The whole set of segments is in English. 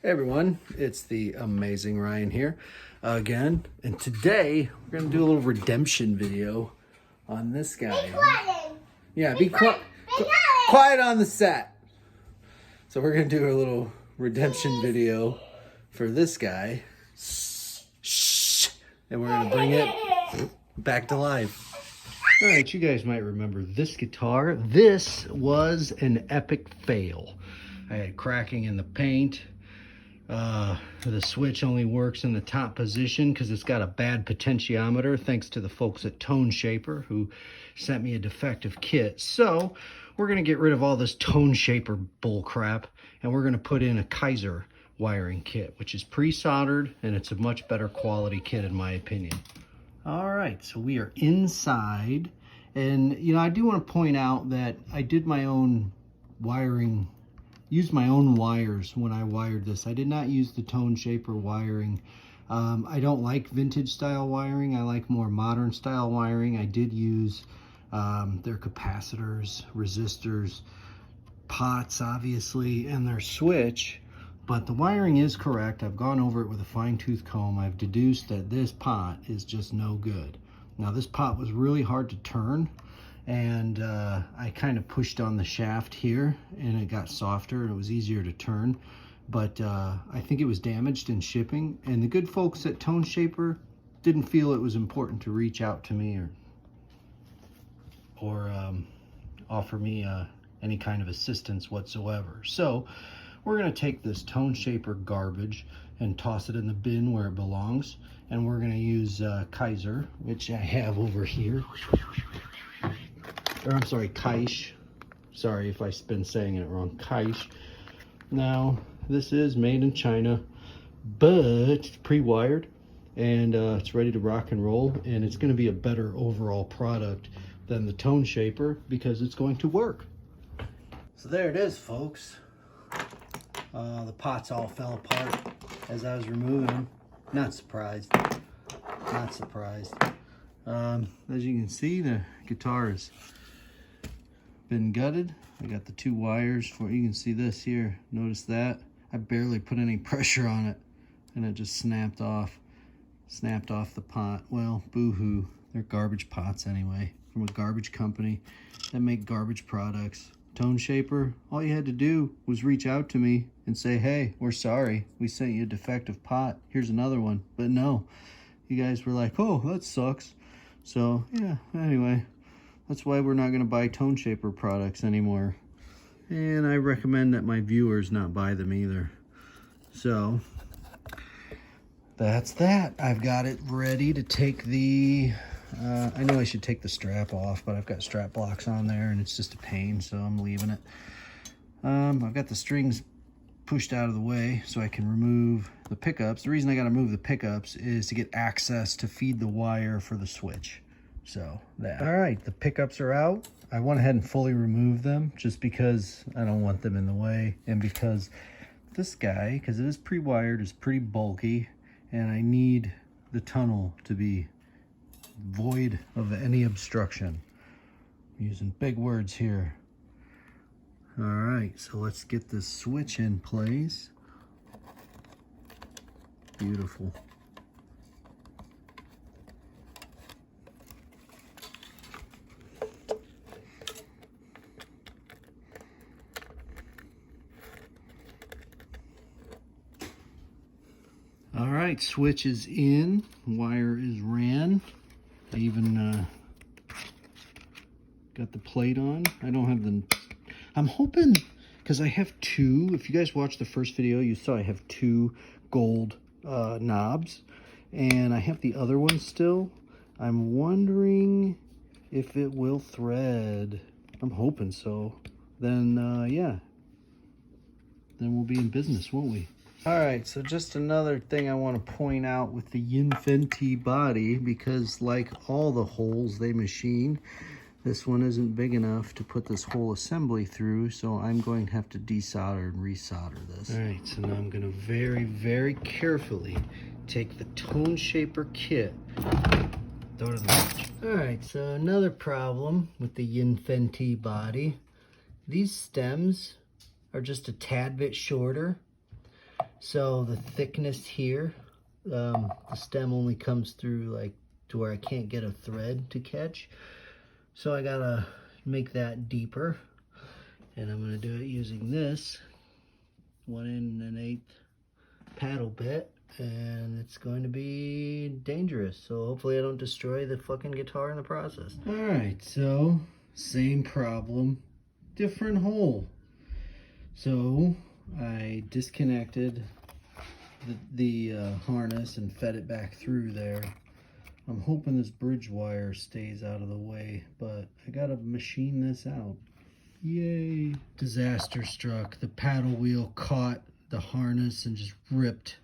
Hey everyone, it's the amazing Ryan here again, and today we're gonna do a little redemption video on this guy. Be quiet. Yeah, be quiet. Quiet on the set. So we're gonna do a little redemption video for this guy. Shh. And we're gonna bring it back to life. All right, you guys might remember this guitar. This was an epic fail. I had cracking in the paint. The switch only works in the top position because it's got a bad potentiometer, thanks to the folks at Toneshaper who sent me a defective kit. So we're going to get rid of all this Toneshaper bull crap, and we're going to put in a Kaish wiring kit, which is pre-soldered, and it's a much better quality kit in my opinion. All right, so we are inside, and I do want to point out that I did my own wiring, used my own wires when I wired this. I did not use the Toneshaper wiring. I don't like vintage style wiring. I like more modern style wiring. I did use their capacitors, resistors, pots obviously, and their switch, but the wiring is correct. I've gone over it with a fine-tooth comb. I've deduced that this pot is just no good. Now this pot was really hard to turn, and I kind of pushed on the shaft here and it got softer and it was easier to turn, but I think it was damaged in shipping, and the good folks at Toneshaper didn't feel it was important to reach out to me or offer me any kind of assistance whatsoever. So we're going to take this Toneshaper garbage and toss it in the bin where it belongs, and we're going to use Kaish, which I have over here. Or I'm sorry, Kaish. Sorry if I've been saying it wrong. Kaish. Now, this is made in China, but it's pre-wired, and it's ready to rock and roll, and it's going to be a better overall product than the Toneshaper because it's going to work. So there it is, folks. The pots all fell apart as I was removing them. Not surprised. Not surprised. As you can see, the guitar has been gutted. I got the two wires for, you can see this here. Notice that? I barely put any pressure on it and it just snapped off. Snapped off the pot. Well, boo-hoo. They're garbage pots anyway, from a garbage company that make garbage products. Toneshaper, all you had to do was reach out to me and say, hey, we're sorry, we sent you a defective pot, here's another one. But no, you guys were like, oh, that sucks. So yeah, anyway, that's why we're not going to buy Toneshaper products anymore, and I recommend that my viewers not buy them either. So that's that. I've got it ready to take the I know I should take the strap off, but I've got strap blocks on there and it's just a pain, so I'm leaving it. I've got the strings pushed out of the way so I can remove the pickups. The reason I got to move the pickups is to get access to feed the wire for the switch. So that. All right, the pickups are out. I went ahead and fully removed them just because I don't want them in the way, and because this guy, because it is pre-wired, is pretty bulky, and I need the tunnel to be void of any obstruction. I'm using big words here. All right, so let's get this switch in place. Beautiful. All right, switch is in, wire is ran. I even got the plate on. I don't have the, I'm hoping, because I have two, if you guys watched the first video, you saw I have two gold knobs, and I have the other one still. I'm wondering if it will thread. I'm hoping so. Then, yeah, then we'll be in business, won't we? All right, so just another thing I want to point out with the Yinfente body, because like all the holes they machine, this one isn't big enough to put this whole assembly through, so I'm going to have to desolder and resolder this. All right, so now I'm going to very, very carefully take the Toneshaper kit, throw it in the garbage. All right, so another problem with the Yinfente body, these stems are just a tad bit shorter. So the thickness here, the stem only comes through like to where I can't get a thread to catch. So I gotta make that deeper. And I'm gonna do it using this 1 1/8 paddle bit. And it's going to be dangerous. So hopefully I don't destroy the fucking guitar in the process. All right, so same problem, different hole. So I disconnected the harness and fed it back through there. I'm hoping this bridge wire stays out of the way, but I gotta machine this out. Yay. Disaster struck. The paddle wheel caught the harness and just ripped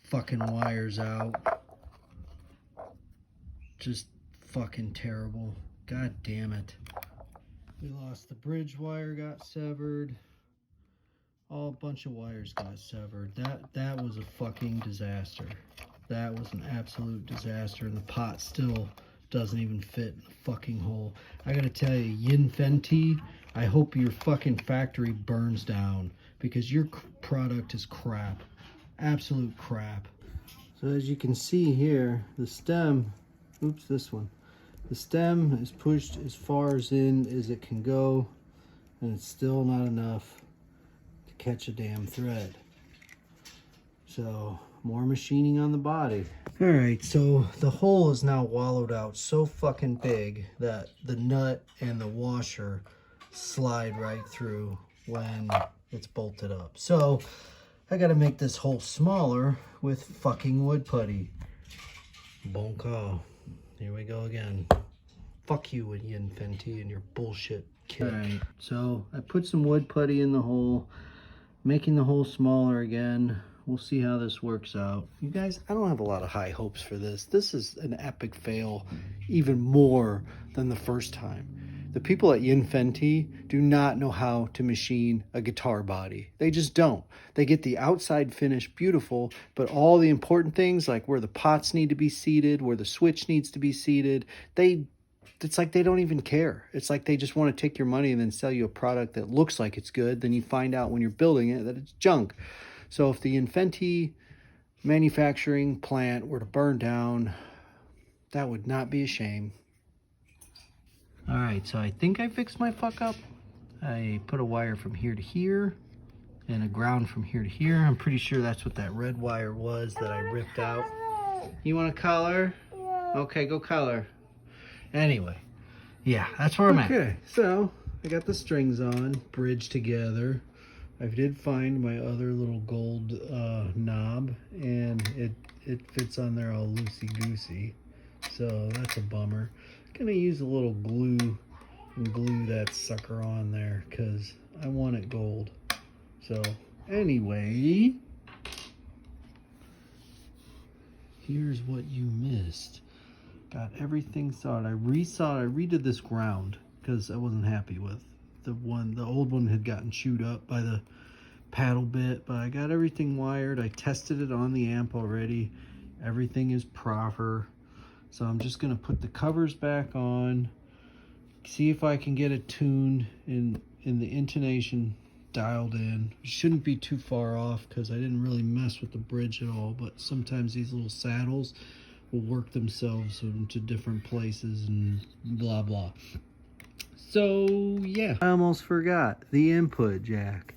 fucking wires out. Just fucking terrible. God damn it. We lost the bridge wire, got severed. All a bunch of wires got severed. That was a fucking disaster. That was an absolute disaster, and the pot still doesn't even fit in the fucking hole. I gotta tell you, Yinfente, I hope your fucking factory burns down, because your product is crap. Absolute crap. So as you can see here, the stem, oops, this one. The stem is pushed as far as in as it can go, and it's still not enough to catch a damn thread. So more machining on the body. All right, so the hole is now wallowed out so fucking big that the nut and the washer slide right through when it's bolted up. So I gotta make this hole smaller with fucking wood putty. Bon call. Here we go again. Fuck you and Yinfente and your bullshit kit. All right, so I put some wood putty in the hole, making the hole smaller again. We'll see how this works out. You guys, I don't have a lot of high hopes for this. This is an epic fail, even more than the first time. The people at Yinfente do not know how to machine a guitar body. They just don't. They get the outside finish beautiful, but all the important things like where the pots need to be seated, where the switch needs to be seated, it's like they don't even care. It's like they just want to take your money and then sell you a product that looks like it's good. Then you find out when you're building it that it's junk. So if the Yinfente manufacturing plant were to burn down, that would not be a shame. All right, so I think I fixed my fuck up. I put a wire from here to here and a ground from here to here. I'm pretty sure that's what that red wire was that I ripped out. You want to color? Okay, go color. Anyway, yeah, that's where I'm at. Okay, so I got the strings on, bridged together. I did find my other little gold knob, and it fits on there all loosey-goosey. So that's a bummer. Gonna use a little glue and glue that sucker on there because I want it gold. So anyway, here's what you missed. Got everything sawed. I redid this ground because I wasn't happy with the old one had gotten chewed up by the paddle bit, but I got everything wired. I tested it on the amp already. Everything is proper. So I'm just gonna put the covers back on, see if I can get it tuned in the intonation dialed in. It shouldn't be too far off because I didn't really mess with the bridge at all, but sometimes these little saddles will work themselves into different places and blah blah. So yeah, I almost forgot the input jack.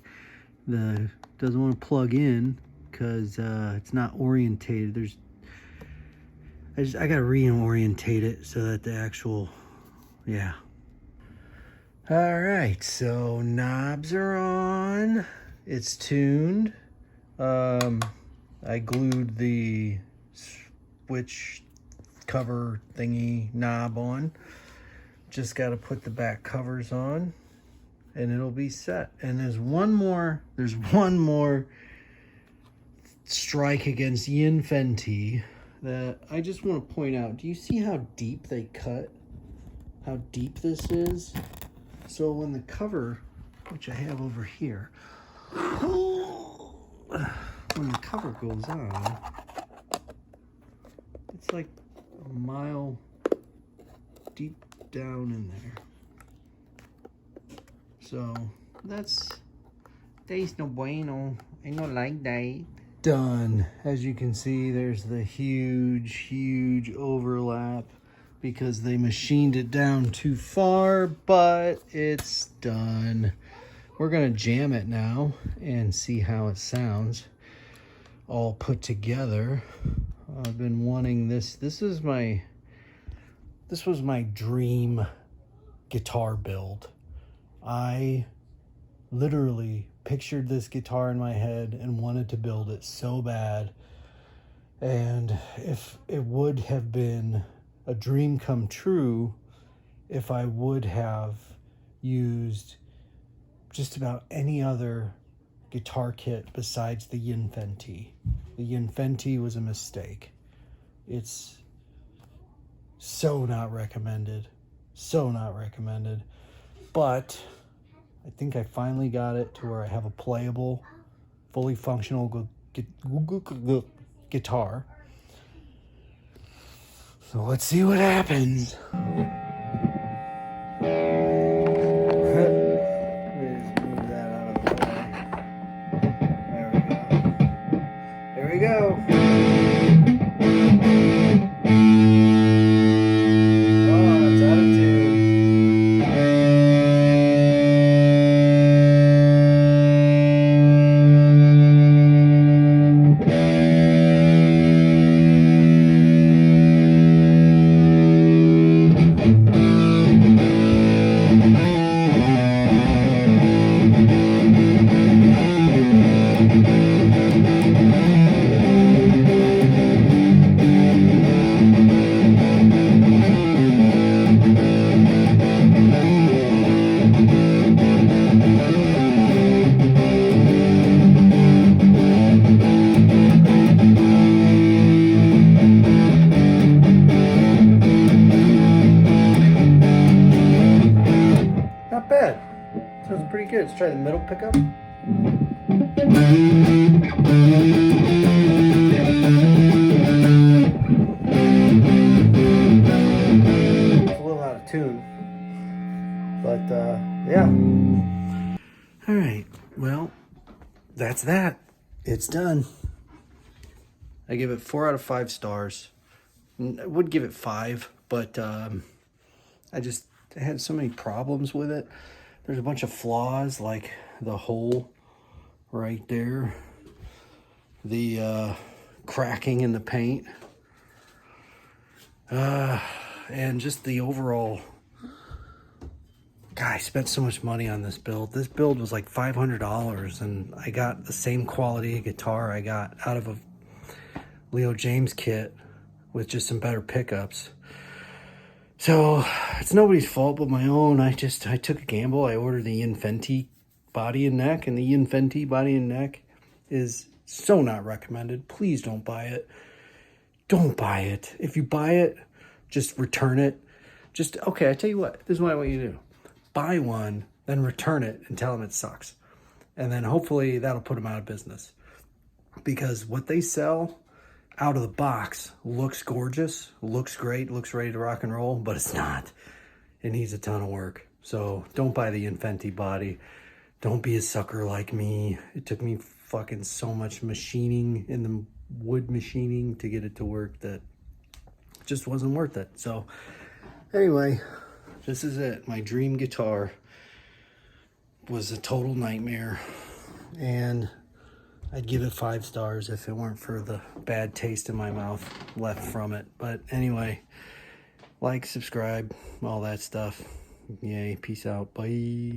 Doesn't want to plug in because it's not orientated. I gotta reorientate it so that the actual, yeah. All right, so knobs are on. It's tuned. I glued the switch cover thingy knob on. Just gotta put the back covers on and it'll be set. And there's one more strike against Yinfente that I just want to point out. Do you see how deep they cut? How deep this is? So when the cover, which I have over here, when the cover goes on, it's like a mile deep down in there. So there's no bueno. Ain't gonna like that. Done. As you can see, there's the huge overlap because they machined it down too far, but it's done. We're gonna jam it now and see how it sounds all put together. I've been wanting this. This was my dream guitar build. I literally pictured this guitar in my head and wanted to build it so bad. And if it would have been a dream come true, if I would have used just about any other guitar kit besides the Yinfente. The Yinfente was a mistake. It's so not recommended. So not recommended. But I think I finally got it to where I have a playable, fully functional guitar. So let's see what happens. There we go. Not bad. Sounds pretty good. Let's try the middle pickup. It's a little out of tune. But, yeah. Alright, well, that's that. It's done. I give it 4 out of 5 stars. I would give it 5, but I had so many problems with it. There's a bunch of flaws, like the hole right there, the cracking in the paint, and just the overall. God, I spent so much money on this build. This build was like $500, and I got the same quality of guitar I got out of a Leo James kit with just some better pickups. So it's nobody's fault but my own. I took a gamble. I ordered the Yinfente body and neck, and the Yinfente body and neck is so not recommended. Please don't buy it. Don't buy it. If you buy it, just return it. Okay, I tell you what, this is what I want you to do. Buy one, then return it and tell them it sucks. And then hopefully that'll put them out of business. Because what they sell out of the box looks gorgeous, looks great, looks ready to rock and roll, but it's not. It needs a ton of work. So don't buy the Yinfente body. Don't be a sucker like me. It took me fucking so much machining in the wood machining to get it to work that it just wasn't worth it. So anyway, this is it. My dream guitar was a total nightmare, and I'd give it 5 stars if it weren't for the bad taste in my mouth left from it. But anyway, like, subscribe, all that stuff. Yay, peace out, bye.